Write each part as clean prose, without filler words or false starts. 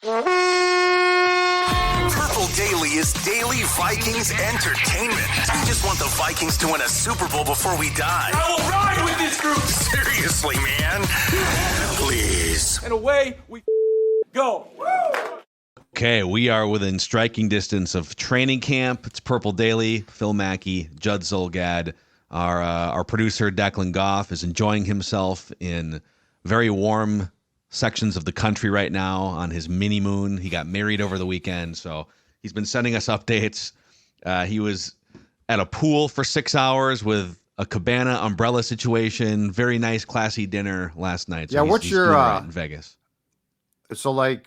Purple Daily is daily Vikings entertainment. We just want the Vikings to win a Super Bowl before we die. I will ride with this group. Seriously, man. Please. And away we go. Okay, we are within striking distance of training camp. It's Purple Daily. Phil Mackey, Judd Zolgad, our producer Declan Goff is enjoying himself in very warm sections of the country right now on his mini moon. He got married over the weekend, so he's been sending us updates. He was at a pool for 6 hours with a cabana umbrella situation. Very nice, classy dinner last night. So what's he's your doing right in Vegas? So, like,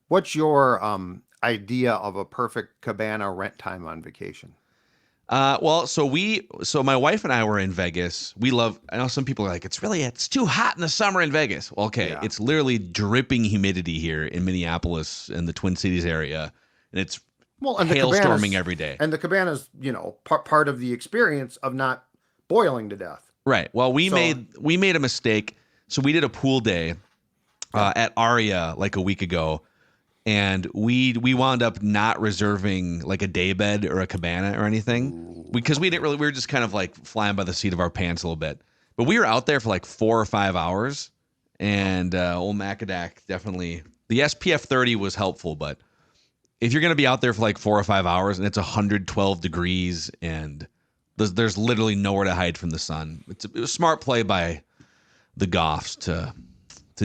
what's your idea of a perfect cabana rent time on vacation? So my wife and I were in Vegas. I know some people are like, it's too hot in the summer in Vegas. Well, okay. Yeah. It's literally dripping humidity here in Minneapolis and the Twin Cities area. And it's hailstorming every day. And the cabana's, part of the experience of not boiling to death. Right. Well, we made a mistake. So we did a pool day at Aria like a week ago. And we wound up not reserving like a day bed or a cabana or anything because we were just kind of like flying by the seat of our pants a little bit. But we were out there for like 4 or 5 hours, and old Macadac definitely, the SPF 30 was helpful. But if you're going to be out there for like 4 or 5 hours and it's 112 degrees and there's literally nowhere to hide from the sun, it was a smart play by the Goffs to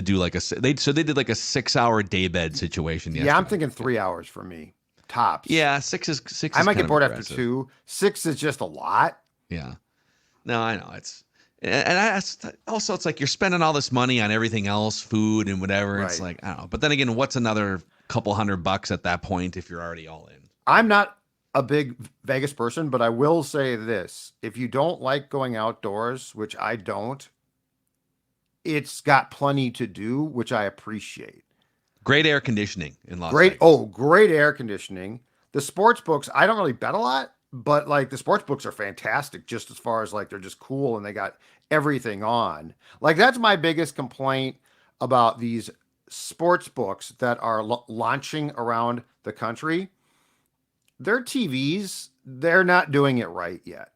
do like they did like a 6 hour daybed situation yesterday. Yeah, I'm thinking 3 hours for me, tops. Yeah, six is I might get bored after 2. 6 is just a lot. Yeah, no, I know also it's like you're spending all this money on everything else, food and whatever. Right. It's like I don't know, but then again, what's another couple $100 at that point if you're already all in? I'm not a big Vegas person, but I will say this: if you don't like going outdoors, which I don't, it's got plenty to do, which I appreciate. Great air conditioning in Las Vegas. Great air conditioning. The sports books, I don't really bet a lot, but like the sports books are fantastic just as far as like they're just cool and they got everything on. Like that's my biggest complaint about these sports books that are launching around the country. Their TVs, they're not doing it right yet.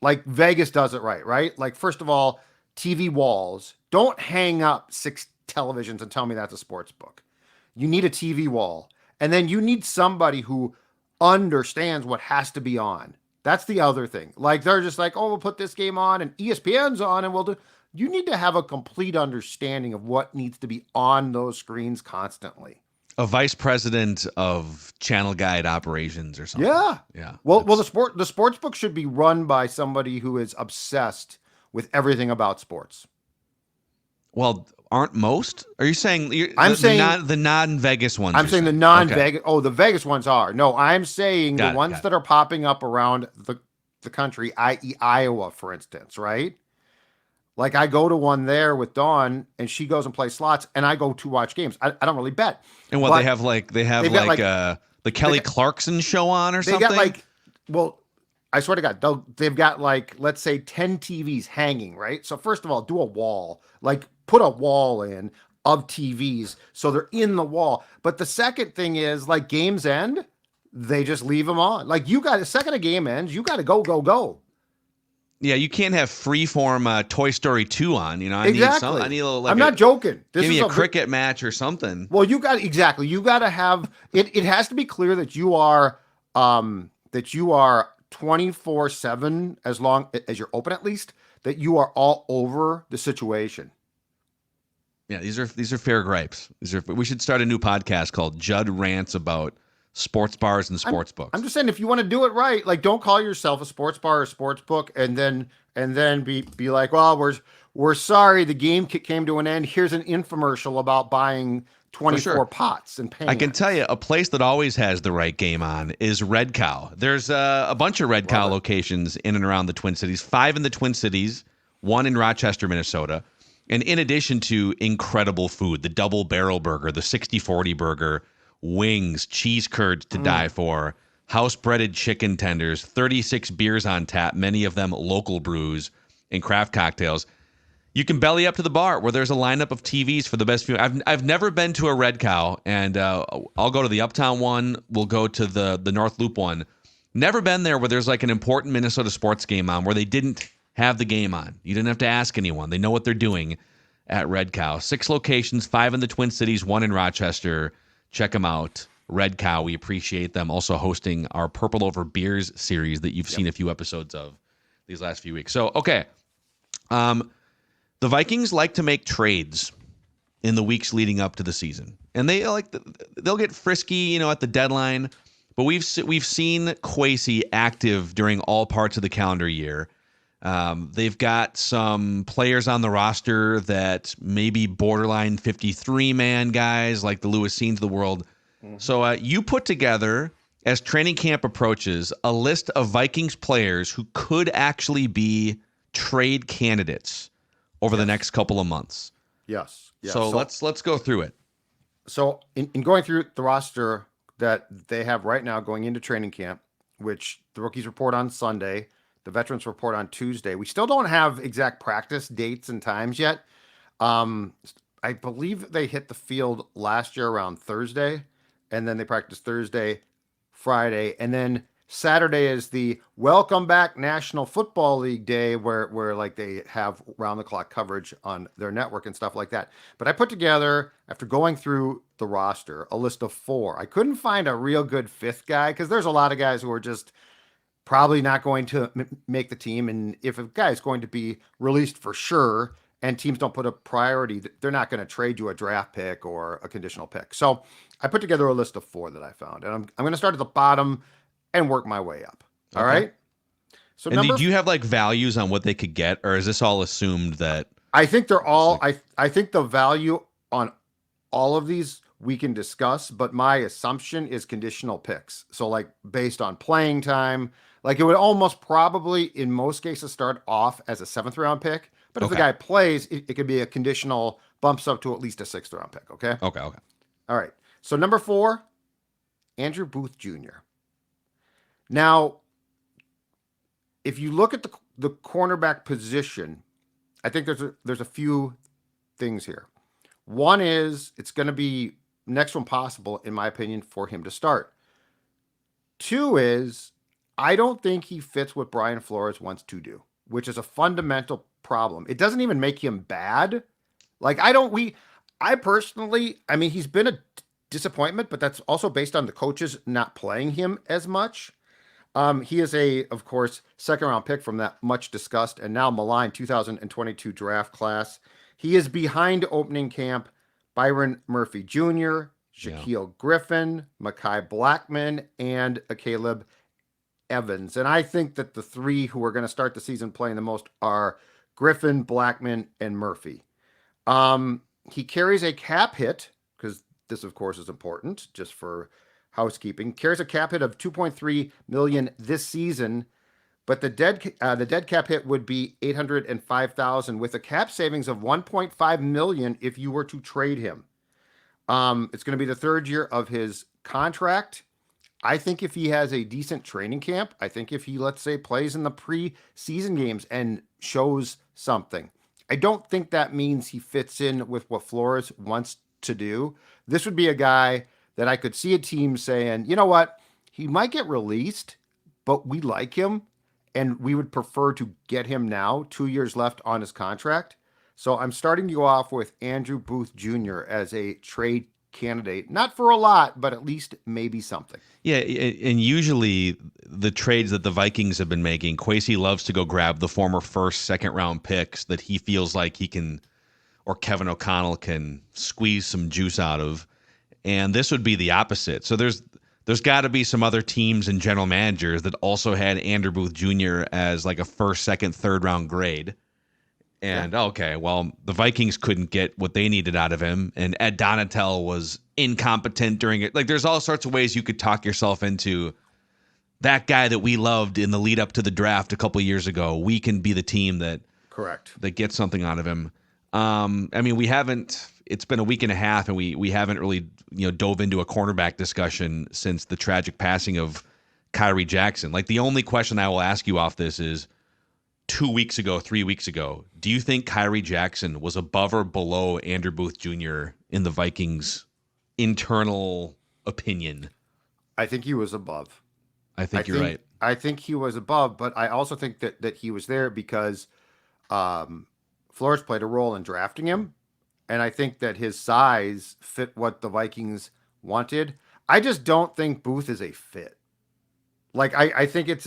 Like Vegas does it right? Like first of all, TV walls. Don't hang up 6 televisions and tell me that's a sports book. You need a TV wall. And then you need somebody who understands what has to be on. That's the other thing. Like they're just like, we'll put this game on and ESPN's on and we'll do. You need to have a complete understanding of what needs to be on those screens constantly. A vice president of channel guide operations or something. Yeah. Well, the sports book should be run by somebody who is obsessed with everything about sports. Well, aren't most? Are you saying? The non-Vegas ones. I'm saying the non-Vegas. Okay. Oh, the Vegas ones are. No, I'm saying the ones that are popping up around the country, i.e. Iowa, for instance, right? Like I go to one there with Dawn, and she goes and plays slots, and I go to watch games. I don't really bet. And what they have the Kelly Clarkson show on or something. They got I swear to God, they've got like, let's say 10 TVs hanging, right? So first of all, do a wall, like put a wall in of TVs so they're in the wall. But the second thing is like games end, they just leave them on. Like the second a game ends, you got to go. Yeah, you can't have freeform Toy Story 2 on. I exactly. I need a little. I'm not joking. Give me a cricket match or something. Well, you got to have it. It has to be clear that you are 24/7 as long as you're open, at least that you are all over the situation. Yeah, these are fair gripes. We should start a new podcast called Judd Rants about sports bars and sports books. I'm just saying, if you want to do it right, like don't call yourself a sports bar or sports book and then be like, well, we're sorry, the game came to an end. Here's an infomercial about buying 24 pots and paying. I can tell you a place that always has the right game on is Red Cow. There's a bunch of Red Cow locations in and around the Twin Cities, 5 in the Twin Cities, 1 in Rochester, Minnesota. And in addition to incredible food, the double barrel burger, the 60-40 burger, wings, cheese curds to die for, house-breaded chicken tenders, 36 beers on tap, many of them local brews and craft cocktails. You can belly up to the bar where there's a lineup of TVs for the best view. I've never been to a Red Cow, and I'll go to the Uptown one. We'll go to the North Loop one. Never been there where there's like an important Minnesota sports game on where they didn't have the game on. You didn't have to ask anyone. They know what they're doing at Red Cow. 6 locations, 5 in the Twin Cities, 1 in Rochester. Check them out. Red Cow, we appreciate them also hosting our Purple Over Beers series that you've seen a few episodes of these last few weeks. So, okay. The Vikings like to make trades in the weeks leading up to the season. And they'll get frisky, at the deadline. But we've seen Kwesi active during all parts of the calendar year. They've got some players on the roster that maybe borderline 53-man guys like the Lewis Scenes of the world. Mm-hmm. So you put together, as training camp approaches, a list of Vikings players who could actually be trade candidates over the next couple of months. Yes. So let's go through it. So in going through the roster that they have right now going into training camp, which the rookies report on Sunday, the veterans report on Tuesday. We still don't have exact practice dates and times yet. I believe they hit the field last year around Thursday, and then they practiced Thursday, Friday, and then Saturday is the Welcome Back National Football League day where like they have round the clock coverage on their network and stuff like that. But I put together, after going through the roster, a list of 4. I couldn't find a real good 5th guy because there's a lot of guys who are just probably not going to make the team. And if a guy is going to be released for sure and teams don't put a priority, they're not going to trade you a draft pick or a conditional pick. So I put together a list of 4 that I found. And I'm going to start at the bottom and work my way up. All right. So do you have like values on what they could get, or is this all assumed that? I think they're all, I think the value on all of these we can discuss, but my assumption is conditional picks. So like based on playing time, like it would almost probably in most cases start off as a 7th round pick, but if the guy plays, it could be a conditional bumps up to at least a 6th round pick. Okay. Okay. All right. So number 4, Andrew Booth Jr. Now, if you look at the cornerback position, I think there's a few things here. One is it's going to be next to impossible, in my opinion, for him to start. 2 is I don't think he fits what Brian Flores wants to do, which is a fundamental problem. It doesn't even make him bad. Like I personally, I mean, he's been a disappointment, but that's also based on the coaches not playing him as much. He is of course, 2nd round pick from that much discussed and now maligned 2022 draft class. He is behind opening camp Byron Murphy Jr., Shaquille Griffin, Mekhi Blackman, and Caleb Evans. And I think that the 3 who are going to start the season playing the most are Griffin, Blackman, and Murphy. He carries a cap hit, because this, of course, is important just for housekeeping. Carries a cap hit of $2.3 million this season, but the dead cap hit would be $805,000 with a cap savings of $1.5 million if you were to trade him. It's going to be the 3rd year of his contract. I think if he has a decent training camp, I think if he, let's say, plays in the preseason games and shows something, I don't think that means he fits in with what Flores wants to do. This would be a guy that I could see a team saying, you know what, he might get released, but we like him and we would prefer to get him now, 2 years left on his contract. So I'm starting to go off with Andrew Booth Jr. as a trade candidate, not for a lot, but at least maybe something. Yeah, and usually the trades that the Vikings have been making, Kwesi loves to go grab the former 1st, 2nd round picks that he feels like he can, or Kevin O'Connell can squeeze some juice out of. And this would be the opposite. So there's got to be some other teams and general managers that also had Andrew Booth Jr. as like a 1st, 2nd, 3rd round grade. And okay, well, the Vikings couldn't get what they needed out of him, and Ed Donatel was incompetent during it. Like, there's all sorts of ways you could talk yourself into that guy that we loved in the lead up to the draft a couple of years ago. We can be the team that gets something out of him. I mean, we haven't. It's been a week and a half, and we haven't really dove into a cornerback discussion since the tragic passing of Kyrie Jackson. Like, the only question I will ask you off this is, 2 weeks ago, 3 weeks ago, do you think Kyrie Jackson was above or below Andrew Booth Jr. in the Vikings' internal opinion? I think he was above. I think you're right. I think he was above, but I also think that he was there because Flores played a role in drafting him, and I think that his size fit what the Vikings wanted. I just don't think Booth is a fit. Like I think it's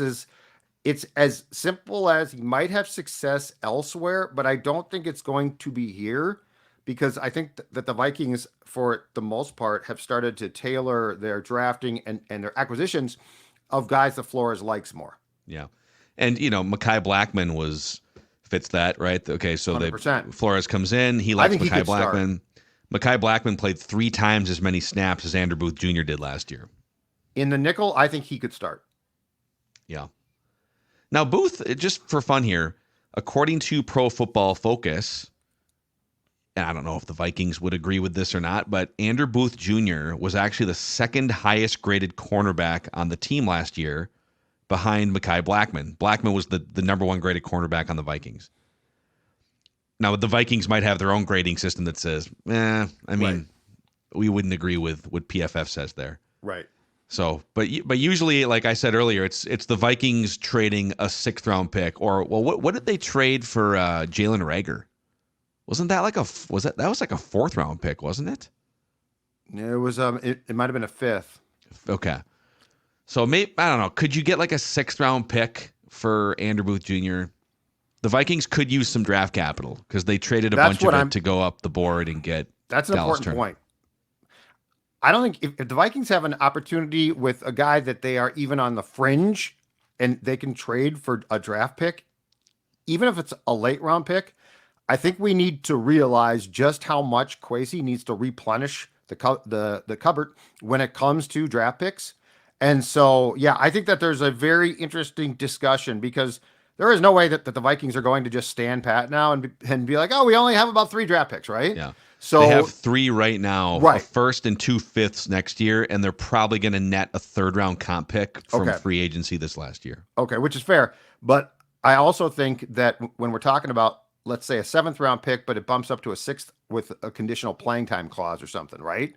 as simple as he might have success elsewhere, but I don't think it's going to be here because I think that the Vikings, for the most part, have started to tailor their drafting and their acquisitions of guys that Flores likes more. Yeah. And, Mekhi Blackman fits that, right? Okay, so 100%. Flores comes in. He likes Mekhi could Blackman. Mekhi Blackman played 3 times as many snaps as Andrew Booth Jr. did last year. In the nickel, I think he could start. Yeah. Now, Booth, just for fun here, according to Pro Football Focus, and I don't know if the Vikings would agree with this or not, but Andrew Booth Jr. was actually the second highest graded cornerback on the team last year behind Mekhi Blackman. Blackman was the number 1 graded cornerback on the Vikings. Now, the Vikings might have their own grading system that says, Right. we wouldn't agree with what PFF says there. Right. So, but usually, like I said earlier, it's the Vikings trading a 6th round pick, or what did they trade for Jalen Reagor? Wasn't that that was like a 4th round pick, wasn't it? It was it might have been a 5th. Okay, so maybe I don't know. Could you get like a 6th round pick for Andrew Booth Jr.? The Vikings could use some draft capital because they traded a bunch of it to go up the board and get. That's an Dallas important point. I don't think if the Vikings have an opportunity with a guy that they are even on the fringe and they can trade for a draft pick, even if it's a late round pick, I think we need to realize just how much Kwesi needs to replenish the cupboard when it comes to draft picks. And so, yeah, I think that there's a very interesting discussion because there is no way that the Vikings are going to just stand pat now and be like, oh, we only have about 3 draft picks, right? Yeah. So they have 3 right now, right. A 1st and 2 5ths next year, and they're probably going to net a 3rd round comp pick from free agency this last year. Okay, which is fair. But I also think that when we're talking about, let's say, a 7th round pick, but it bumps up to a 6th with a conditional playing time clause or something, right?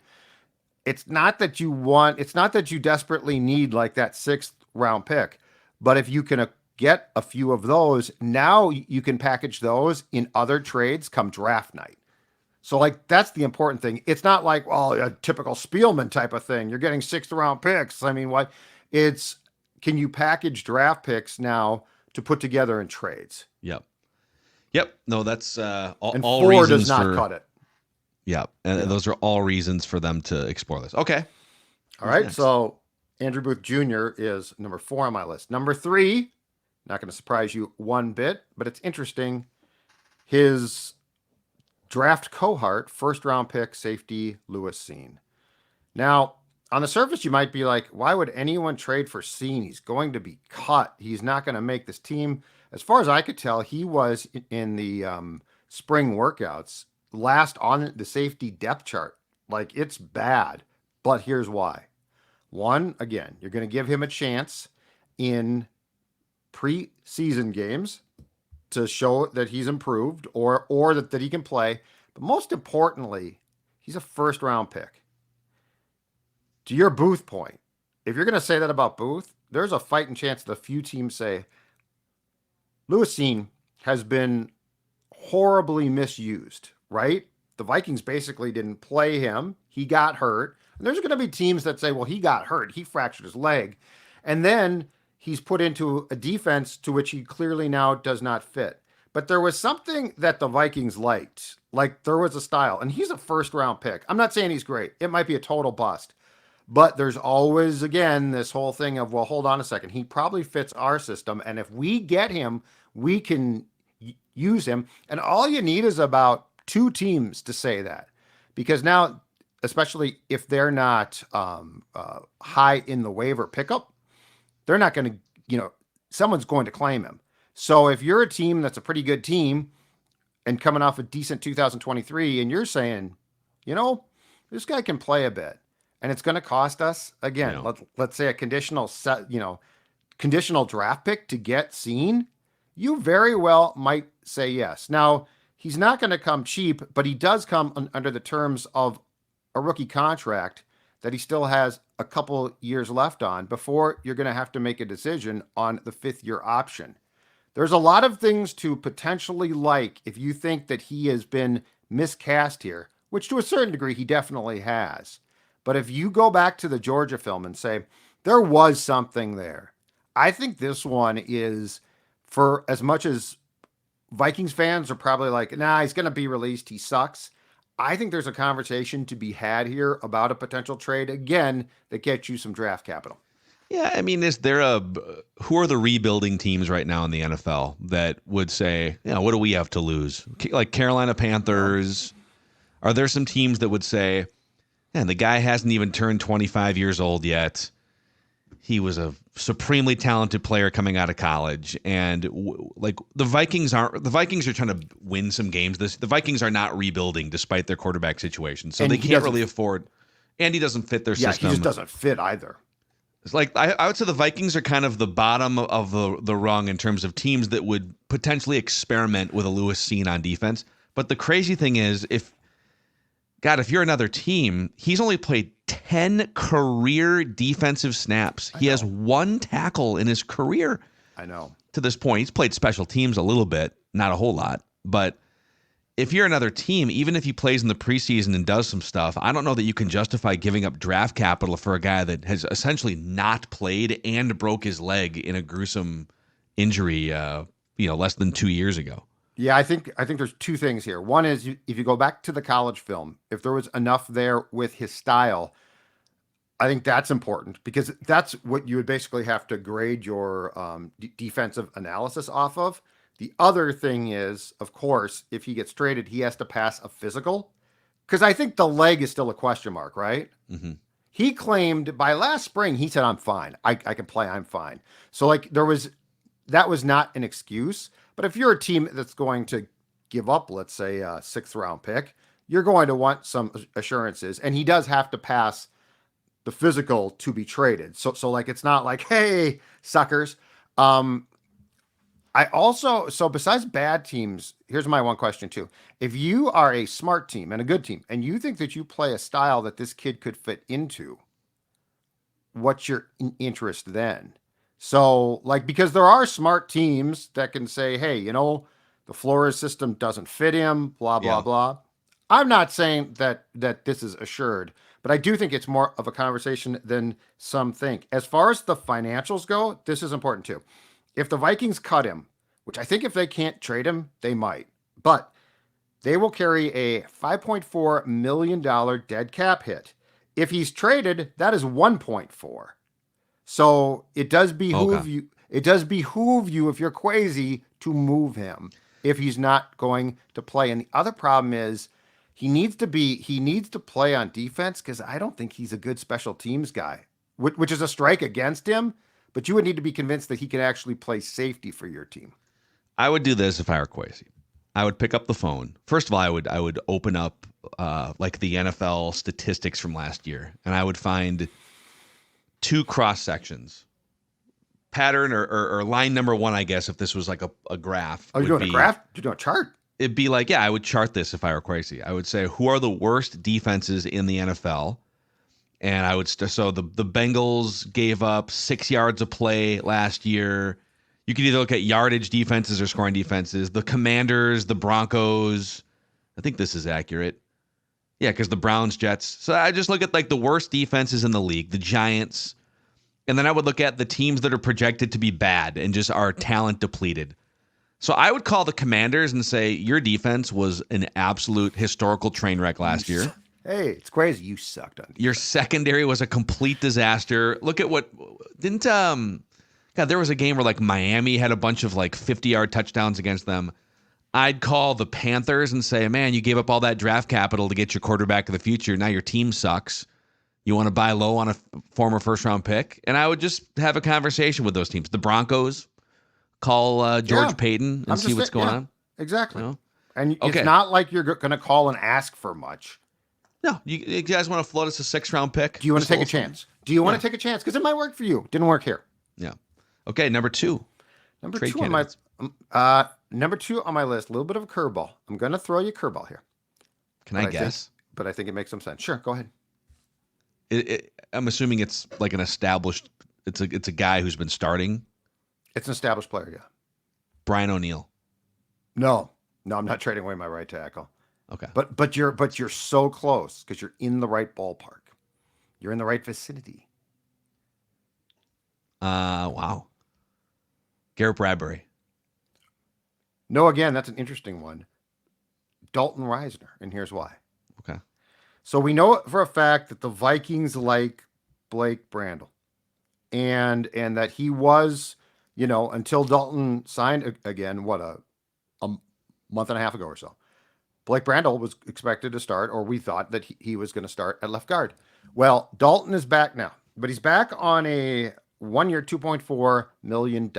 It's not that you desperately need like that 6th round pick, but if you can get a few of those, now you can package those in other trades come draft night. So, like, that's the important thing. It's not like, well, a typical Spielman type of thing. You're getting 6th round picks. I mean, what? It's, can you package draft picks now to put together in trades? Yep. No, that's all 4 reasons does not cut it. Yeah, and those are all reasons for them to explore this. Okay. All right, next? So Andrew Booth Jr. is number 4 on my list. Number 3, not going to surprise you one bit, but it's interesting. His draft cohort, 1st round pick, safety, Lewis Cine. Now, on the surface, you might be like, why would anyone trade for Cine? He's going to be cut. He's not going to make this team. As far as I could tell, he was in the spring workouts last on the safety depth chart. Like, it's bad, but here's why. One, again, you're going to give him a chance in preseason games to show that he's improved or that he can play. But most importantly, he's a 1st round pick. To your Booth point, if you're going to say that about Booth, there's a fighting chance that a few teams say, Lewis Cine has been horribly misused, right? The Vikings basically didn't play him. He got hurt. And there's going to be teams that say, well, he got hurt. He fractured his leg. And then he's put into a defense to which he clearly now does not fit. But there was something that the Vikings liked. Like, there was a style. And he's a 1st round pick. I'm not saying he's great. It might be a total bust. But there's always, again, this whole thing of, well, hold on a second. He probably fits our system. And if we get him, we can use him. And all you need is about 2 teams to say that. Because now, especially if they're not high in the waiver pickup, they're not going to, someone's going to claim him. So if you're a team that's a pretty good team and coming off a decent 2023 and you're saying, this guy can play a bit and it's going to cost us, again, let's say a conditional draft pick to get Cine, you very well might say yes. Now, he's not going to come cheap, but he does come under the terms of a rookie contract that he still has a couple years left on before you're going to have to make a decision on the 5th-year option. There's a lot of things to potentially like if you think that he has been miscast here, which to a certain degree he definitely has. But if you go back to the Georgia film and say, there was something there, I think this one is, for as much as Vikings fans are probably like, nah, he's going to be released, he sucks. I think there's a conversation to be had here about a potential trade, again, that gets you some draft capital. Yeah, I mean, who are the rebuilding teams right now in the NFL that would say, what do we have to lose? Like Carolina Panthers. Are there some teams that would say, man, the guy hasn't even turned 25 years old yet. He was a supremely talented player coming out of college, and the Vikings are trying to win some games. The Vikings are not rebuilding despite their quarterback situation, so they can't really afford. And he doesn't fit their system. He just doesn't fit either. It's like I would say the Vikings are kind of the bottom of the rung in terms of teams that would potentially experiment with a Lewis Cine on defense. But the crazy thing is, if you're another team, he's only played 10 career defensive snaps. He has 1 tackle in his career. I know. To this point, he's played special teams a little bit, not a whole lot. But if you're another team, even if he plays in the preseason and does some stuff, I don't know that you can justify giving up draft capital for a guy that has essentially not played and broke his leg in a gruesome injury, less than 2 years ago. Yeah, I think there's 2 things here. One is, if you go back to the college film, if there was enough there with his style, I think that's important, because that's what you would basically have to grade your defensive analysis off of. The other thing is, of course, if he gets traded, he has to pass a physical, because I think the leg is still a question mark, right? Mm-hmm. He claimed by last spring, he said, I'm fine. I can play. I'm fine. So that was not an excuse. But if you're a team that's going to give up, let's say, a 6th-round pick, you're going to want some assurances. And he does have to pass the physical to be traded. So it's not like, hey, suckers. Besides bad teams, here's my one question too. If you are a smart team and a good team, and you think that you play a style that this kid could fit into, what's your interest then? So, because there are smart teams that can say, hey, the Flores system doesn't fit him, blah, blah, blah. I'm not saying that this is assured, but I do think it's more of a conversation than some think. As far as the financials go, this is important too. If the Vikings cut him, which I think if they can't trade him, they might, but they will carry a $5.4 million dead cap hit. If he's traded, that is 1.4. So it does behoove you. It does behoove you, if you're crazy, to move him if he's not going to play. And the other problem is he needs to play on defense, because I don't think he's a good special teams guy, which is a strike against him. But you would need to be convinced that he can actually play safety for your team. I would do this if I were Kwesi. I would pick up the phone. First of all, I would open up the NFL statistics from last year, and I would find 2 cross sections. Pattern or line number 1, I guess, if this was like a graph. Oh, you're doing a graph? You're doing a chart? It'd be like, I would chart this if I were Kwesi. I would say, who are the worst defenses in the NFL? And I would so the Bengals gave up 6 yards of play last year. You could either look at yardage defenses or scoring defenses. The Commanders, the Broncos. I think this is accurate. Yeah, because the Browns, Jets. So I just look at the worst defenses in the league, the Giants. And then I would look at the teams that are projected to be bad and just are talent depleted. So I would call the Commanders and say, your defense was an absolute historical train wreck last year. Hey, it's crazy. You sucked on defense. Your secondary was a complete disaster. Look at what didn't there was a game where Miami had a bunch of 50-yard touchdowns against them. I'd call the Panthers and say, man, you gave up all that draft capital to get your quarterback of the future. Now your team sucks. You want to buy low on a former first-round pick? And I would just have a conversation with those teams. The Broncos, call George Payton and see what's going on. Exactly. And it's not like you're going to call and ask for much. No, you guys want to float us a 6th-round pick? Do you want to take a chance? Do you want to take a chance? Because it might work for you. Didn't work here. Yeah. Okay, number 2. Number trade two on my candidates. number two on my list. A little bit of a curveball. I'm going to throw you a curveball here. Can I guess? But I think it makes some sense. Sure, go ahead. I'm assuming it's like an established. It's a guy who's been starting. It's an established player, yeah. Brian O'Neill. No, I'm not trading away my right tackle. Okay. But you're so close because you're in the right ballpark. You're in the right vicinity. Wow. Garrett Bradbury. No, again, that's an interesting one. Dalton Risner, and here's why. Okay. So we know for a fact that the Vikings like Blake Brandel, and that he was, until Dalton signed again, a month and a half ago or so. Blake Brandel was expected to start, or we thought that he was going to start at left guard. Well, Dalton is back now, but he's back on a 1-year, $2.4 million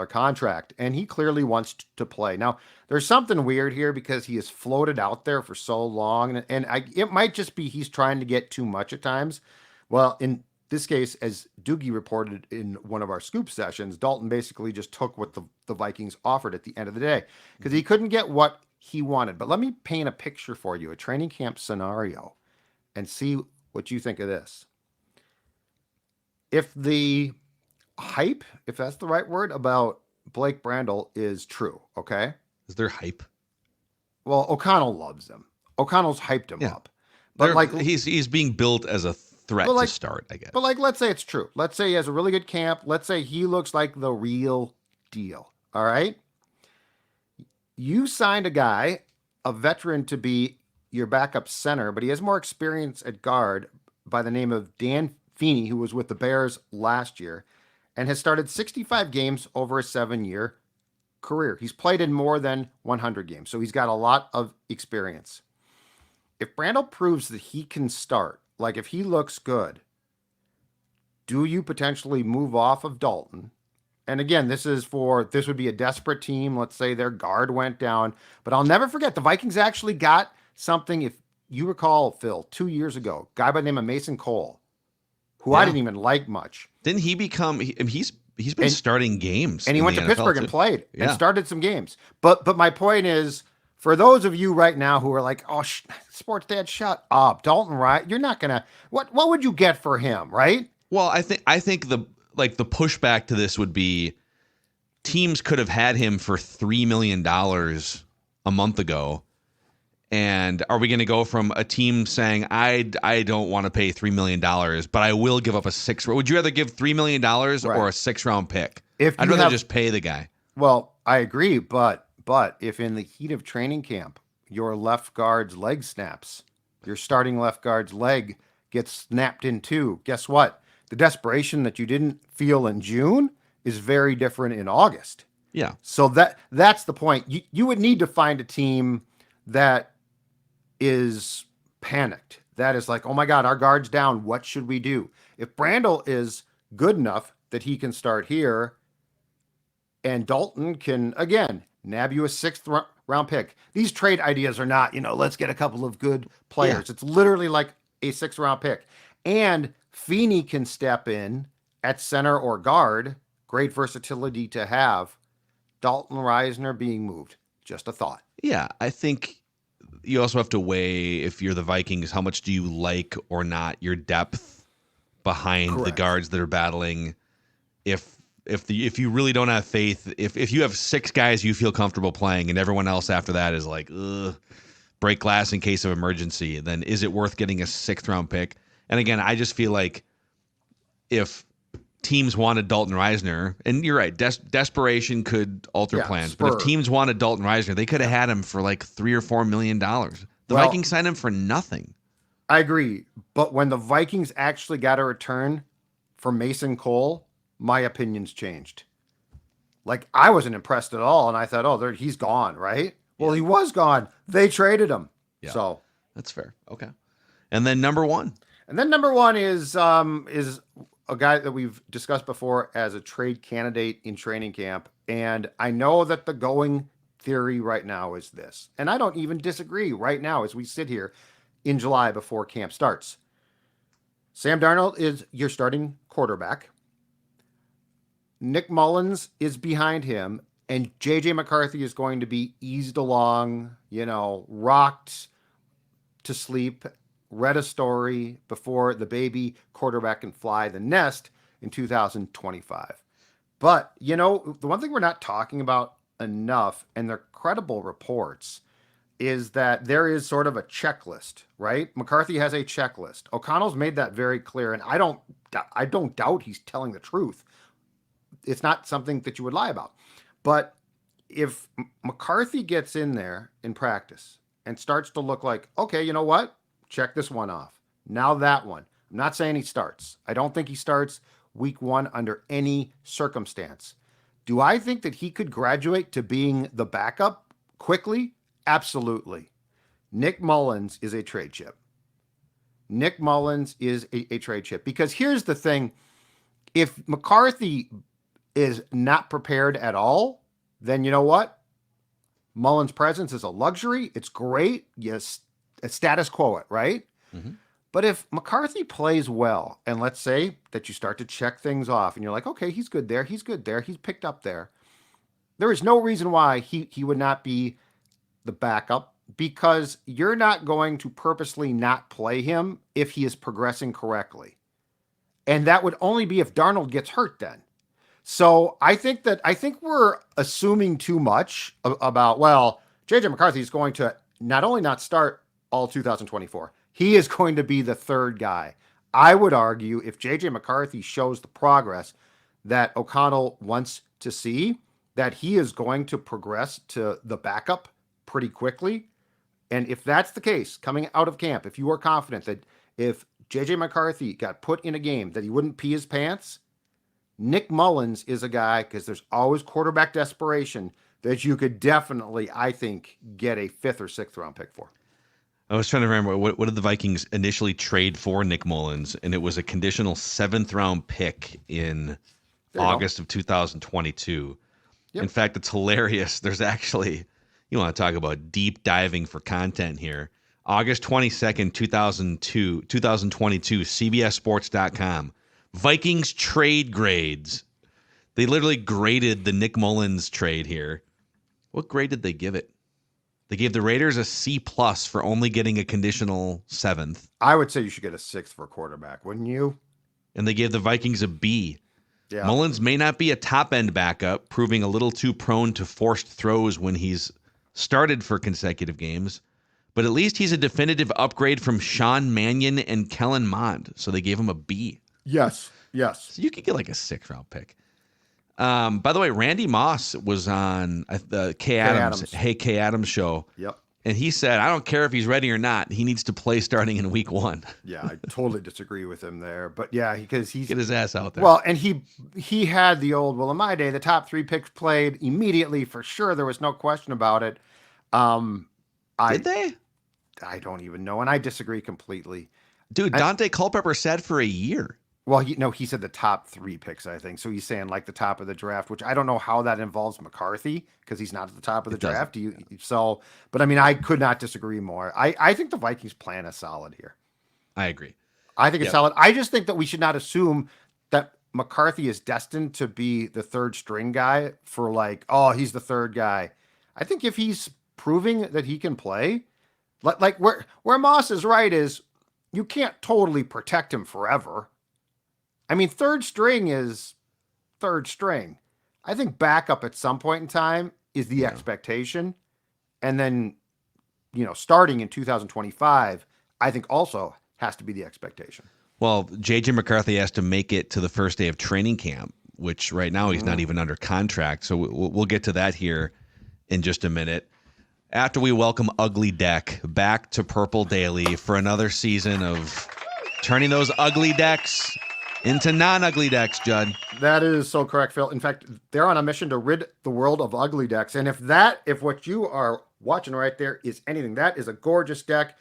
contract, and he clearly wants to play. Now, there's something weird here because he has floated out there for so long, and it might just be he's trying to get too much at times. Well, in this case, as Doogie reported in one of our scoop sessions, Dalton basically just took what the Vikings offered at the end of the day because he couldn't get what he wanted. But let me paint a picture for you, a training camp scenario, and see what you think of this. If the hype, if that's the right word, about Blake Brandel is true, okay? Is there hype? Well, O'Connell loves him. O'Connell's hyped him up. But he's being built as a threat to start, I guess. But let's say it's true. Let's say he has a really good camp. Let's say he looks like the real deal. All right? You signed a guy, a veteran, to be your backup center, but he has more experience at guard by the name of Dan Feeney, who was with the Bears last year and has started 65 games over a 7-year career. He's played in more than 100 games, so he's got a lot of experience. If Brandel proves that he can start, like if he looks good, do you potentially move off of Dalton? And again, this would be a desperate team. Let's say their guard went down. But I'll never forget, the Vikings actually got something, if you recall, Phil, 2 years ago, a guy by the name of Mason Cole, who I didn't even like much. Didn't he become, he's been starting games. And he went to Pittsburgh and played and started some games. But my point is, for those of you right now who are like, oh, sports dad, shut up. Dalton, right? You're not going to, what would you get for him, right? Well, I think the pushback to this would be teams could have had him for $3 million a month ago. And are we going to go from a team saying, I don't want to pay $3 million, but I will give up a sixth? Would you rather give $3 million or a 6th-round pick? I'd rather just pay the guy. Well, I agree, but if in the heat of training camp, your left guard's leg snaps, your starting left guard's leg gets snapped in two, guess what? The desperation that you didn't feel in June is very different in August. Yeah. So that's the point. You would need to find a team that is panicked. That is like, oh my God, our guard's down. What should we do? If Brandel is good enough that he can start here, and Dalton can, again, nab you a 6th-round pick. These trade ideas are not, let's get a couple of good players. Yeah. It's literally like a 6th-round pick. And Feeney can step in at center or guard. Great versatility to have. Dalton Risner being moved. Just a thought. Yeah, I think you also have to weigh, if you're the Vikings, how much do you like or not your depth behind the guards that are battling. If you really don't have faith, if you have 6 guys you feel comfortable playing and everyone else after that is like, break glass in case of emergency, then is it worth getting a 6th-round pick? And again, I just feel like if teams wanted Dalton Risner, and you're right, desperation could alter plans. But if teams wanted Dalton Risner, they could have had him for like $3 or $4 million. The Vikings signed him for nothing. I agree. But when the Vikings actually got a return for Mason Cole, my opinions changed. Like, I wasn't impressed at all, and I thought, he's gone, right? Well, he was gone. They traded him. Yeah. So that's fair. Okay. And then number one. And then number one is a guy that we've discussed before as a trade candidate in training camp. And I know that the going theory right now is this, and I don't even disagree right now as we sit here in July before camp starts. Sam Darnold is your starting quarterback. Nick Mullins is behind him, and JJ McCarthy is going to be eased along, rocked to sleep, read a story before the baby quarterback can fly the nest in 2025. But, the one thing we're not talking about enough, and they're credible reports, is that there is sort of a checklist, right? McCarthy has a checklist. O'Connell's made that very clear, and I don't doubt he's telling the truth. It's not something that you would lie about. But if McCarthy gets in there in practice and starts to look like, okay, you know what? Check this one off. Now that one. I'm not saying he starts. I don't think he starts week 1 under any circumstance. Do I think that he could graduate to being the backup quickly? Absolutely. Nick Mullins is a trade chip. Nick Mullins is a trade chip. Because here's the thing. If McCarthy is not prepared at all, then you know what? Mullins' presence is a luxury. It's great. Yes, status quo it, right? Mm-hmm. But if McCarthy plays well, and let's say that you start to check things off, and you're like, okay, he's good there, he's picked up there. There is no reason why he would not be the backup, because you're not going to purposely not play him if he is progressing correctly. And that would only be if Darnold gets hurt then. So I think we're assuming too much about, well, JJ McCarthy is going to not only not start all 2024, he is going to be the third guy. I would argue if JJ McCarthy shows the progress that O'Connell wants to see, that he is going to progress to the backup pretty quickly. And if that's the case, coming out of camp, if you are confident that if JJ McCarthy got put in a game that he wouldn't pee his pants, Nick Mullins is a guy, because there's always quarterback desperation, that you could definitely, I think, get a 5th or 6th round pick for. I was trying to remember, what did the Vikings initially trade for Nick Mullins? And it was a conditional 7th round pick in August of 2022. Yep. In fact, it's hilarious. There's actually, you want to talk about deep diving for content here. August 22nd, 2022, CBSSports.com. Vikings trade grades. They literally graded the Nick Mullins trade here. What grade did they give it? They gave the Raiders a C+ for only getting a conditional 7th. I would say you should get a 6th for quarterback, wouldn't you? And they gave the Vikings a B. Yeah. Mullins may not be a top-end backup, proving a little too prone to forced throws when he's started for consecutive games. But at least he's a definitive upgrade from Sean Mannion and Kellen Mond. So they gave him a B. Yes. So you could get like a 6th round pick. By the way, Randy Moss was on the Kay Adams show. Yep. And he said, I don't care if he's ready or not. He needs to play starting in week 1. Yeah, I totally disagree with him there. But yeah, because he's get his ass out there. Well, and he had the old, well, in my day, the top 3 picks played immediately for sure. There was no question about it. Did they? I don't even know. And I disagree completely. Dude, Dante Culpepper sat for a year. Well, he said the top 3 picks, I think. So he's saying like the top of the draft, which I don't know how that involves McCarthy, because he's not at the top of the draft. But I mean, I could not disagree more. I think the Vikings plan is solid here. I agree. I think it's solid. I just think that we should not assume that McCarthy is destined to be the 3rd string guy for like, oh, he's the 3rd guy. I think if he's proving that he can play, like where Moss is right is you can't totally protect him forever. I mean, 3rd string is 3rd string. I think backup at some point in time is the expectation. And then, starting in 2025, I think also has to be the expectation. Well, JJ McCarthy has to make it to the first day of training camp, which right now he's not even under contract. So we'll get to that here in just a minute. After we welcome Ugly Deck back to Purple Daily for another season of turning those ugly decks into non-ugly decks, Judd. That is so correct, Phil. In fact, they're on a mission to rid the world of ugly decks. And if what you are watching right there is anything, that is a gorgeous deck.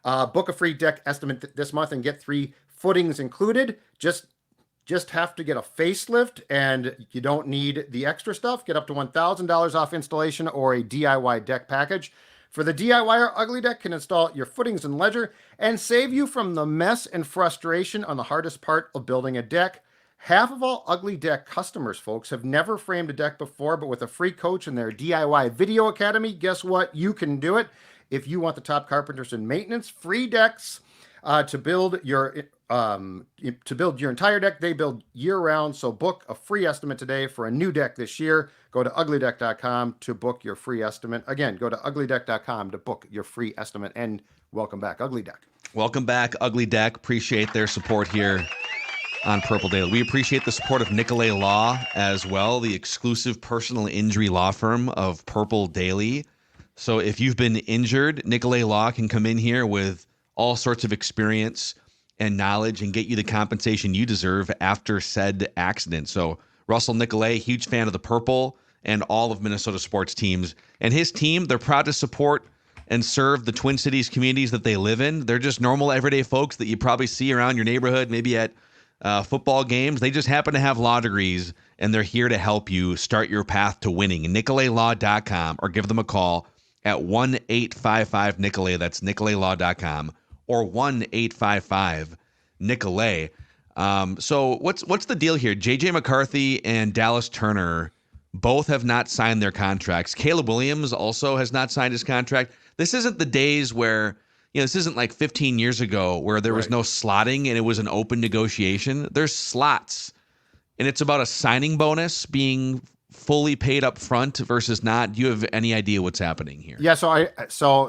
Book a free deck estimate this month and get 3 footings included. Just have to get a facelift, and you don't need the extra stuff. Get up to $1,000 off installation or a DIY deck package. For the DIYer, Ugly Deck can install your footings and ledger and save you from the mess and frustration on the hardest part of building a deck. Half of all Ugly Deck customers, folks, have never framed a deck before, but with a free coach in their DIY Video Academy, guess what? You can do it. If you want the top carpenters in maintenance, free decks to build your entire deck. They build year-round, so book a free estimate today for a new deck this year. Go to uglydeck.com to book your free estimate. Again, go to uglydeck.com to book your free estimate. And welcome back, Ugly Deck. Welcome back, Ugly Deck. Appreciate their support here on Purple Daily. We appreciate the support of Nicolay Law as well, the exclusive personal injury law firm of Purple Daily. So if you've been injured, Nicolay Law can come in here with all sorts of experience and knowledge and get you the compensation you deserve after said accident. So Russell Nicolay, huge fan of the Purple and all of Minnesota sports teams. And his team, they're proud to support and serve the Twin Cities communities that they live in. They're just normal, everyday folks that you probably see around your neighborhood, maybe at football games. They just happen to have law degrees, and they're here to help you start your path to winning. NicolayLaw.com, or give them a call at 1-855-NICOLAY. That's NicolayLaw.com, or 1-855-NICOLAY. So what's the deal here? J.J. McCarthy and Dallas Turner both have not signed their contracts. Caleb Williams also has not signed his contract. This isn't the days where, this isn't like 15 years ago where there was no slotting and it was an open negotiation. There's slots, and it's about a signing bonus being fully paid up front versus not. Do you have any idea what's happening here? Yeah, so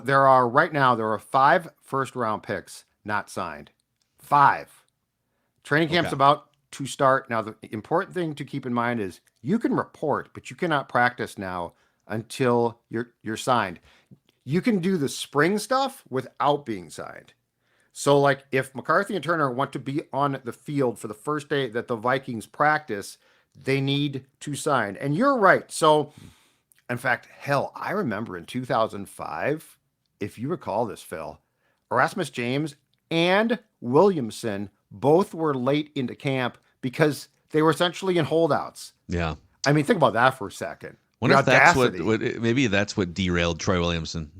there are 5 first-round picks not signed. 5. Training camp's about to start. Now, the important thing to keep in mind is you can report, but you cannot practice now until you're signed. You can do the spring stuff without being signed. So, like, if McCarthy and Turner want to be on the field for the first day that the Vikings practice, they need to sign. And you're right. So, in fact, hell, I remember in 2005, if you recall this, Phil, Erasmus James and Williamson both were late into camp because they were essentially in holdouts. Yeah. I mean, think about that for a second. Wonder if that's what maybe that's what derailed Troy Williamson.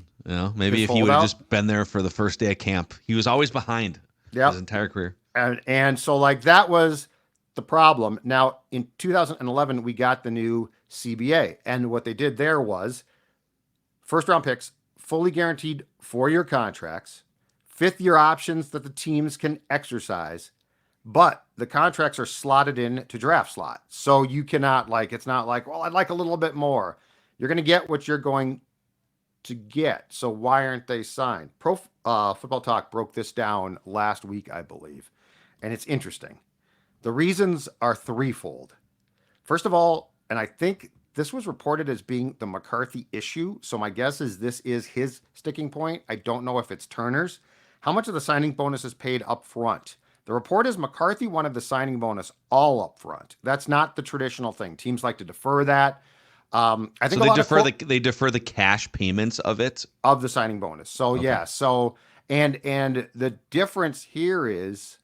Maybe if he would have just been there for the first day of camp. He was always behind his entire career. And so, like, that was the problem. Now, in 2011, we got the new CBA. And what they did there was first-round picks, fully guaranteed 4-year contracts, 5th-year options that the teams can exercise, but the contracts are slotted in to draft slot. So you cannot, it's not like, well, I'd like a little bit more. You're going to get what you're going to get. So why aren't they signed? Pro Football Talk broke this down last week, I believe. And it's interesting. The reasons are threefold. First of all, and I think this was reported as being the McCarthy issue. So my guess is this is his sticking point. I don't know if it's Turner's. How much of the signing bonus is paid up front? The report is McCarthy wanted the signing bonus all up front. That's not the traditional thing. Teams like to defer that. I think they defer the cash payments of the signing bonus. So yeah. So and the difference here is,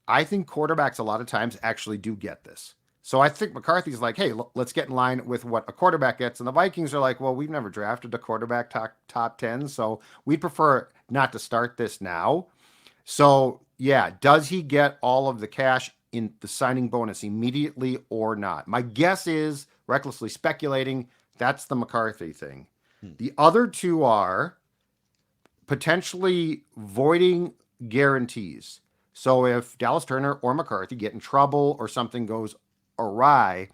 I think quarterbacks a lot of times actually do get this. So I think McCarthy's like, hey, let's get in line with what a quarterback gets. And the Vikings are like, well, we've never drafted a quarterback top 10, so we'd prefer not to start this now. So yeah, does he get all of the cash in the signing bonus immediately or not? My guess is, recklessly speculating, that's the McCarthy thing. The other two are potentially voiding guarantees. So if Dallas Turner or McCarthy get in trouble or something goes awry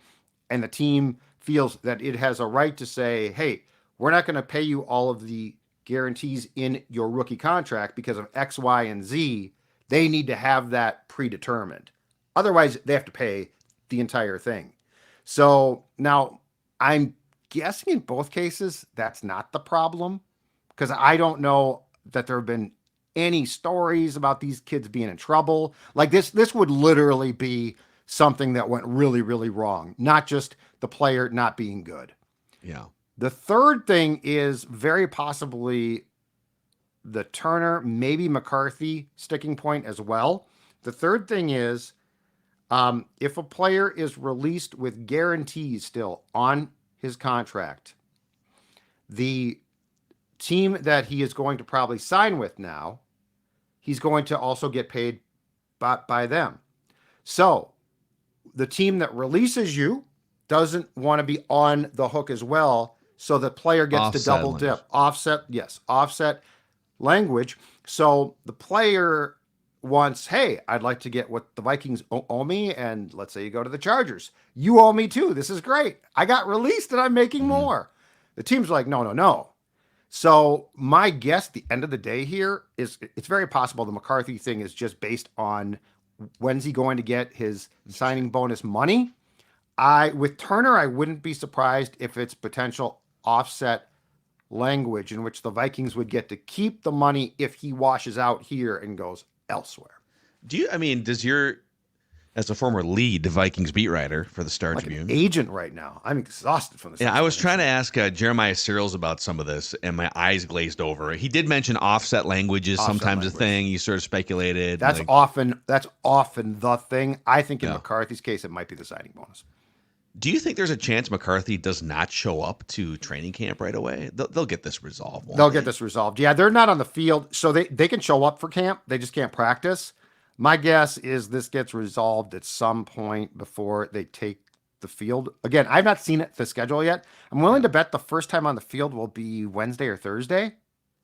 and the team feels that it has a right to say, hey, we're not going to pay you all of the guarantees in your rookie contract because of X, Y, and Z, they need to have that predetermined. Otherwise, they have to pay the entire thing. So now I'm guessing in both cases, that's not the problem, because I don't know that there have been any stories about these kids being in trouble. Like this would literally be something that went really, really wrong, not just the player not being good. Yeah. The third thing is very possibly the Turner, maybe McCarthy sticking point as well. The third thing is, if a player is released with guarantees still on his contract, the team that he is going to probably sign with now, he's going to also get paid by them. So the team that releases you doesn't want to be on the hook as well. So the player gets to double language. dip. Offset language. So the player wants, hey, I'd like to get what the Vikings owe me. And let's say you go to the Chargers. You owe me too. This is great. I got released and I'm making more. The team's like, no. So my guess, the end of the day here is it's very possible the McCarthy thing is just based on when's he going to get his signing bonus money. With Turner, I wouldn't be surprised if it's potential offset language in which the Vikings would get to keep the money if he washes out here and goes elsewhere. As a former lead Vikings beat writer for the Star Tribune, an agent right now, I'm exhausted from this. Yeah, I was trying to ask Jeremiah Searles about some of this, and my eyes glazed over. He did mention offset languages sometimes a thing. You sort of speculated. That's often the thing. I think in McCarthy's case, it might be the signing bonus. Do you think there's a chance McCarthy does not show up to training camp right away? They'll get this resolved. They'll get this resolved. Yeah, they're not on the field, so they can show up for camp. They just can't practice. My guess is this gets resolved at some point before they take the field. Again, I've not seen the schedule yet. I'm willing to bet the first time on the field will be Wednesday or Thursday.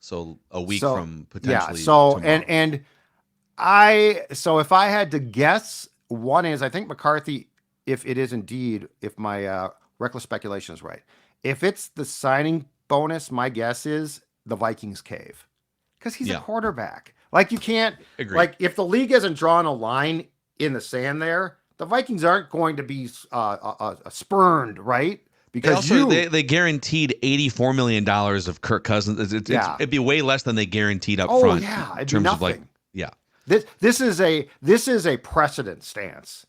So a week from potentially. Yeah. So tomorrow. So if I had to guess, one is I think McCarthy, if it is indeed, if my reckless speculation is right, if it's the signing bonus, my guess is the Vikings cave because he's a quarterback. Like you can't, like if the league hasn't drawn a line in the sand there, the Vikings aren't going to be spurned, right? Because they guaranteed $84 million of Kirk Cousins. It'd be way less than they guaranteed up front. Yeah, in terms of This is a precedent stance.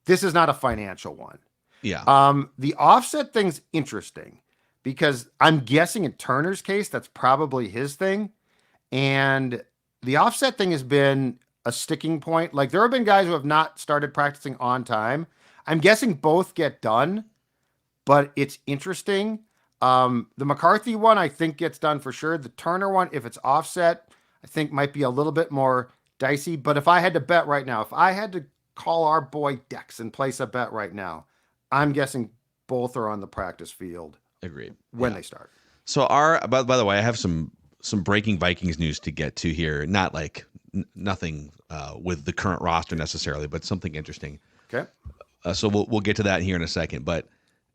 This is not a financial one. Yeah. The offset thing's interesting because I'm guessing in Turner's case that's probably his thing, and the offset thing has been a sticking point. Like there have been guys who have not started practicing on time. I'm guessing both get done, but it's interesting. The McCarthy one, I think gets done for sure. The Turner one, if it's offset, I think might be a little bit more dicey. But if I had to bet right now, if I had to call our boy Dex and place a bet right now, I'm guessing both are on the practice field. Agreed. When they start. So by the way, I have some breaking Vikings news to get to here. Not like nothing with the current roster necessarily, but something interesting. Okay. So we'll get to that here in a second. But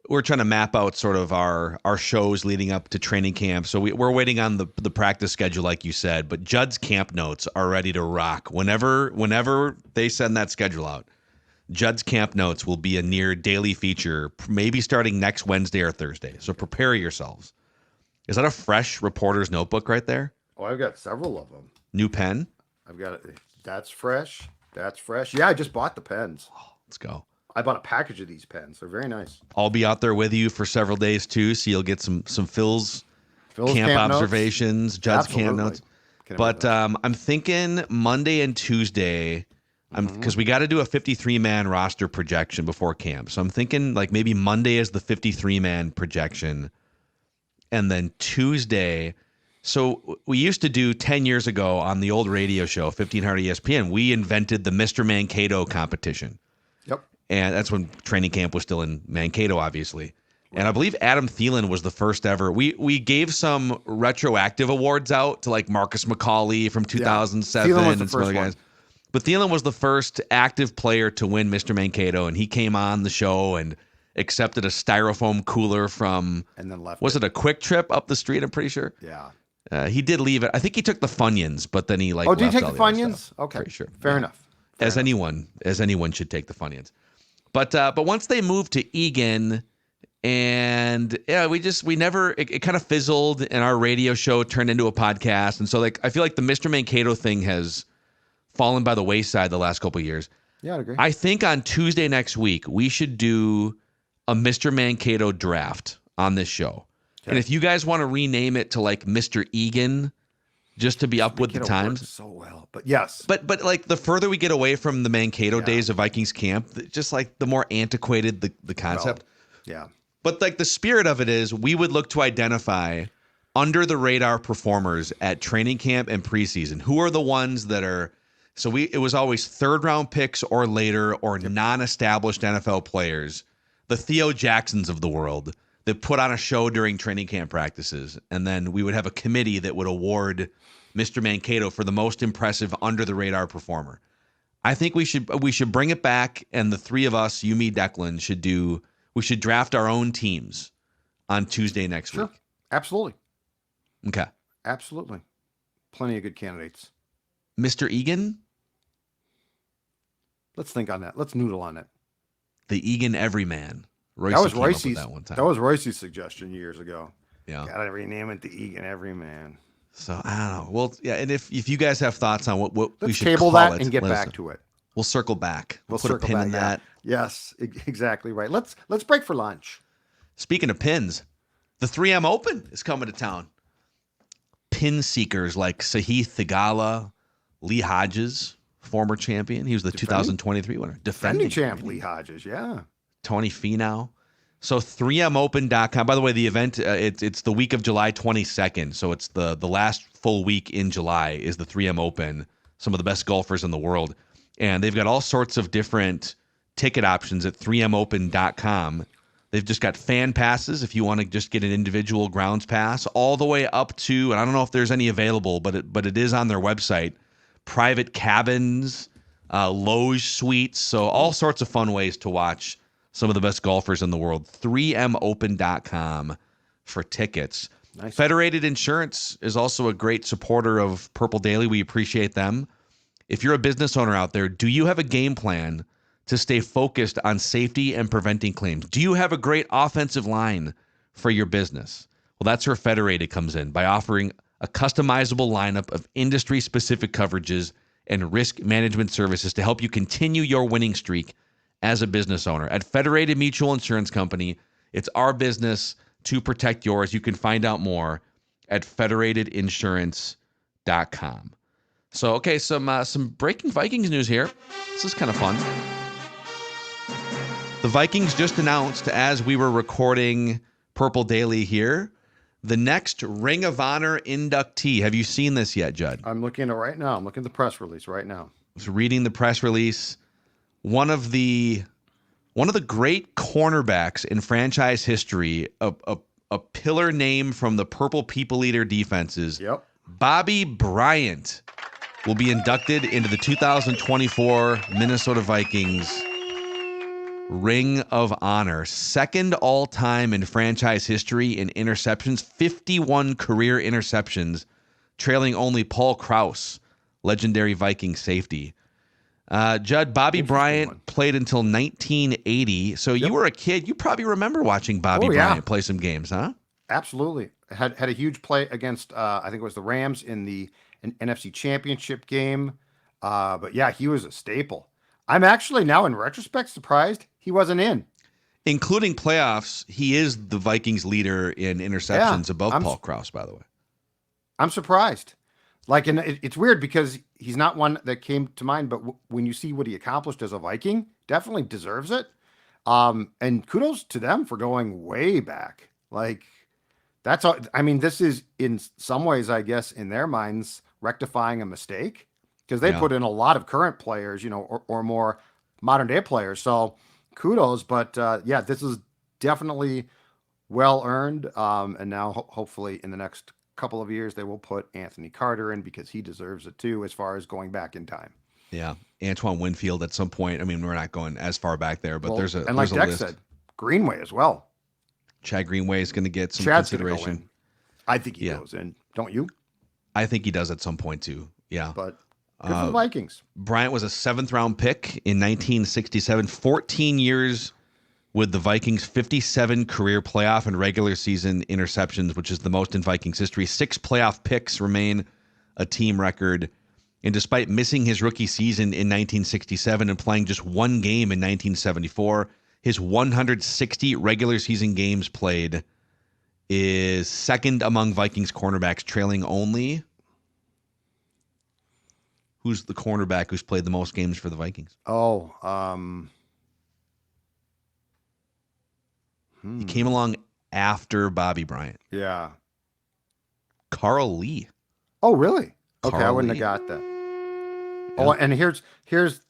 we're trying to map out sort of our shows leading up to training camp. So we're waiting on the practice schedule, like you said. But Judd's camp notes are ready to rock. Whenever they send that schedule out, Judd's camp notes will be a near daily feature, maybe starting next Wednesday or Thursday. So prepare yourselves. Is that a fresh reporter's notebook right there? Oh, I've got several of them. New pen? I've got it. That's fresh. Yeah, I just bought the pens. Oh, let's go. I bought a package of these pens. They're very nice. I'll be out there with you for several days too, so you'll get some Phil's camp observations, notes. Judd's camp notes. But I'm thinking Monday and Tuesday, because we got to do a 53-man roster projection before camp. So I'm thinking like maybe Monday is the 53-man projection. And then Tuesday, so we used to do 10 years ago on the old radio show, 1500 ESPN, we invented the Mr. Mankato competition. Yep. And that's when training camp was still in Mankato, obviously. And I believe Adam Thielen was the first ever. We gave some retroactive awards out to like Marcus McCauley from 2007 and some other guys. But Thielen was the first active player to win Mr. Mankato, and he came on the show and accepted a styrofoam cooler from, and then left. Was it a Quick Trip up the street? I'm pretty sure. Yeah. He did leave it. I think he took the Funyuns, but then he like. Oh, did he take the Funyuns? Okay, pretty sure. Fair enough. As anyone should take the Funyuns, but once they moved to Egan, and we never it kind of fizzled, and our radio show turned into a podcast, and so like I feel like the Mr. Mankato thing has fallen by the wayside the last couple of years. Yeah, I agree. I think on Tuesday next week we should do a Mr. Mankato draft on this show. Okay. And if you guys want to rename it to like Mr. Egan, just to be up with the times. So well, but yes. But like the further we get away from the Mankato days of Vikings camp, just like the more antiquated the concept. Well, yeah. But like the spirit of it is we would look to identify under the radar performers at training camp and preseason. Who are the ones that are So it was always third round picks or later or non-established NFL players, the Theo Jacksons of the world, that put on a show during training camp practices. And then we would have a committee that would award Mr. Mankato for the most impressive under the radar performer. I think we should bring it back, and the three of us, you, me, Declan, we should draft our own teams on Tuesday next week. Absolutely. Okay. Absolutely. Plenty of good candidates. Mr. Egan? Let's think on that. Let's noodle on it. The Egan Everyman. That was Royce's. That one time. That was Royce's suggestion years ago. Yeah. Gotta rename it the Egan Everyman. So I don't know. Well, yeah, and if you guys have thoughts on what we should table call that it, and get back to it. We'll circle back. We'll put a pin in that. Yes, exactly right. Let's break for lunch. Speaking of pins, the 3M Open is coming to town. Pin seekers like Sahith Theegala, Lee Hodges, former champion. He was the 2023 winner. Defending champ Lee Hodges, yeah. Tony Finau. So 3mopen.com. By the way, the event, it's the week of July 22nd. So it's the last full week in July is the 3M Open. Some of the best golfers in the world. And they've got all sorts of different ticket options at 3mopen.com. They've just got fan passes if you want to just get an individual grounds pass, all the way up to, and I don't know if there's any available, but it is on their website, private cabins, loge suites. So all sorts of fun ways to watch some of the best golfers in the world. 3mopen.com for tickets. Nice. Federated Insurance is also a great supporter of Purple Daily. We appreciate them. If you're a business owner out there, do you have a game plan to stay focused on safety and preventing claims? Do you have a great offensive line for your business? Well, that's where Federated comes in by offering a customizable lineup of industry-specific coverages and risk management services to help you continue your winning streak as a business owner. At Federated Mutual Insurance Company, it's our business to protect yours. You can find out more at federatedinsurance.com. So, okay, some breaking Vikings news here. This is kind of fun. The Vikings just announced, as we were recording Purple Daily here, the next Ring of Honor inductee. Have you seen this yet, Judd? I'm looking at it right now. I'm looking at the press release right now. I was reading the press release. One of the great cornerbacks in franchise history, a pillar name from the Purple People Eater defenses. Yep. Bobby Bryant will be inducted into the 2024 Minnesota Vikings Ring of Honor. Second all-time in franchise history in interceptions, 51 career interceptions, trailing only Paul Krause, legendary Viking safety. Judd, Bobby Bryant played until 1980. So you were a kid. You probably remember watching Bobby Bryant play some games, huh? Absolutely. Had a huge play against, I think it was the Rams in the NFC Championship game. But yeah, he was a staple. I'm actually now, in retrospect, surprised he wasn't in. Including playoffs, he is the Vikings leader in interceptions above Paul Krause, by the way. I'm surprised. Like, and it's weird because he's not one that came to mind, but when you see what he accomplished as a Viking, definitely deserves it. And kudos to them for going way back. Like, that's all. I mean, this is in some ways, I guess, in their minds, rectifying a mistake because they put in a lot of current players, or more modern day players. So kudos. But this is definitely well earned. And now hopefully in the next couple of years, they will put Anthony Carter in because he deserves it too, as far as going back in time. Yeah. Antoine Winfield at some point. I mean, we're not going as far back there, but there's a and like Dex said, Greenway as well. Chad Greenway is going to get some consideration. Go in. I think he goes in. Don't you? I think he does at some point too. Yeah. But good for the Vikings. Bryant was a 7th-round pick in 1967. 14 years with the Vikings, 57 career playoff and regular season interceptions, which is the most in Vikings history. 6 playoff picks remain a team record. And despite missing his rookie season in 1967 and playing just one game in 1974, his 160 regular season games played is second among Vikings cornerbacks, trailing only... Who's the cornerback who's played the most games for the Vikings? He came along after Bobby Bryant. Yeah. Carl Lee. Oh, really? Okay, Carl I wouldn't Lee. have got that. Oh, and here's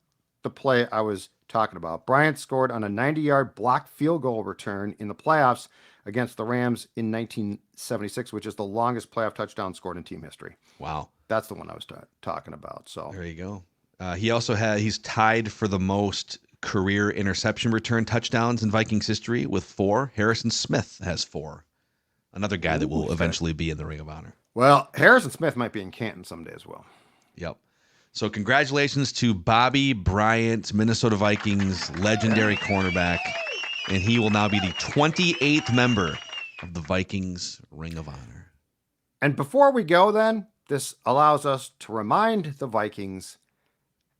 the play I was talking about. Bryant scored on a 90-yard blocked field goal return in the playoffs against the Rams in 1976, which is the longest playoff touchdown scored in team history. Wow. That's the one I was talking about. So there you go. He's tied for the most career interception return touchdowns in Vikings history with 4. Harrison Smith has 4. Another guy that will eventually be in the Ring of Honor. Well, Harrison Smith might be in Canton someday as well. Yep. So congratulations to Bobby Bryant, Minnesota Vikings legendary cornerback, and he will now be the 28th member of the Vikings Ring of Honor. And before we go then, this allows us to remind the Vikings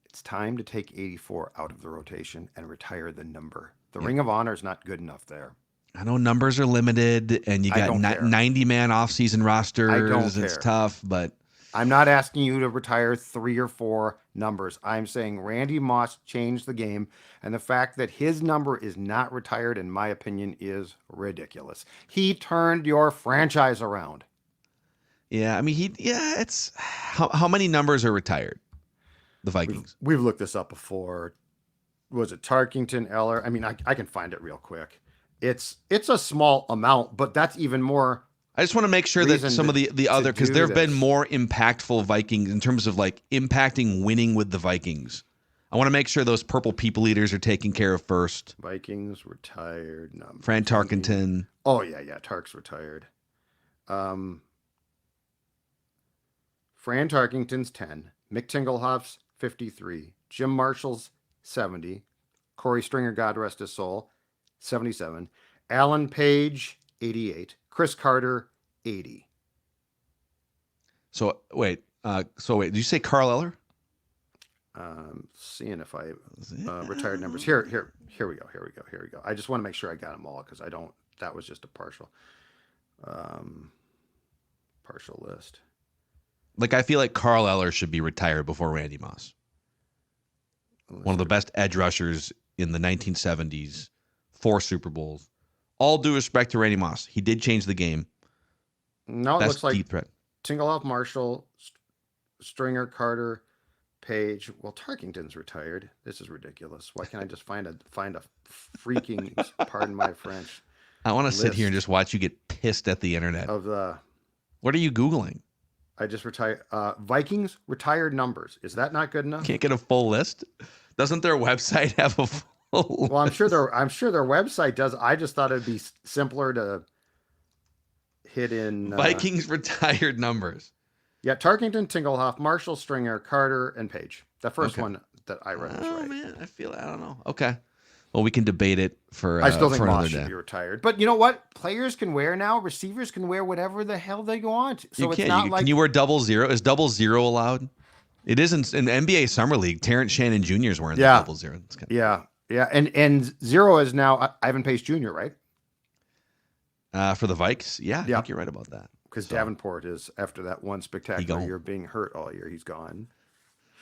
it's time to take 84 out of the rotation and retire the number. The Ring of Honor is not good enough there. I know numbers are limited, and you got 90-man off-season rosters. It's tough, but I'm not asking you to retire 3 or 4 numbers. I'm saying Randy Moss changed the game, and the fact that his number is not retired, in my opinion, is ridiculous. He turned your franchise around. Yeah, I mean, it's how many numbers are retired? The Vikings. We've looked this up before. Was it Tarkington, Eller? I mean, I can find it real quick. It's a small amount, but that's even more. I just want to make sure that some of the other, because there have been more impactful Vikings in terms of like impacting winning with the Vikings. I want to make sure those purple people eaters are taken care of first. Vikings retired number. Fran Tarkenton. Oh yeah, Tark's retired. Fran Tarkenton's 10. Mick Tinglehoff's 53. Jim Marshall's 70. Corey Stringer, God rest his soul, 77. Alan Page, 88. Chris Carter, 80. So wait, did you say Carl Eller? Seeing if I retired numbers. Here we go. I just want to make sure I got them all because that was just a partial list. Like, I feel like Carl Eller should be retired before Randy Moss. One of the best edge rushers in the 1970s, 4 Super Bowls. All due respect to Randy Moss. He did change the game. No, it looks like deep threat. Tinglehoff, Marshall, Stringer, Carter, Page. Well, Tarkington's retired. This is ridiculous. Why can't I just find a freaking, pardon my French, I want to sit here and just watch you get pissed at the internet. What are you Googling? I just retired. Vikings retired numbers. Is that not good enough? Can't get a full list? Doesn't their website have a full Well, I'm sure their website does. I just thought it'd be simpler to hit in Vikings retired numbers. Yeah, Tarkington, Tinglehoff, Marshall, Stringer, Carter, and Page. The first one that I read was right. Oh man, I don't know. Okay. Well, we can debate it for I still think another Moss day. should be retired. But you know what? Players can wear now. Receivers can wear whatever the hell they want. So it's not like. Can you wear 00? Is 00 allowed? It isn't in NBA Summer League. Terrence Shannon Jr. is wearing the 00. Yeah. And 0 is now Ivan Pace Jr., right? For the Vikes? Yeah, I think you're right about that. Because Davenport is, after that one spectacular year being hurt all year, he's gone.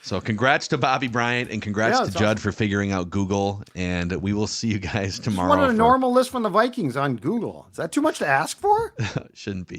So congrats to Bobby Bryant and congrats to Judd for figuring out Google. And we will see you guys tomorrow. Just wanted a normal list from the Vikings on Google. Is that too much to ask for? Shouldn't be.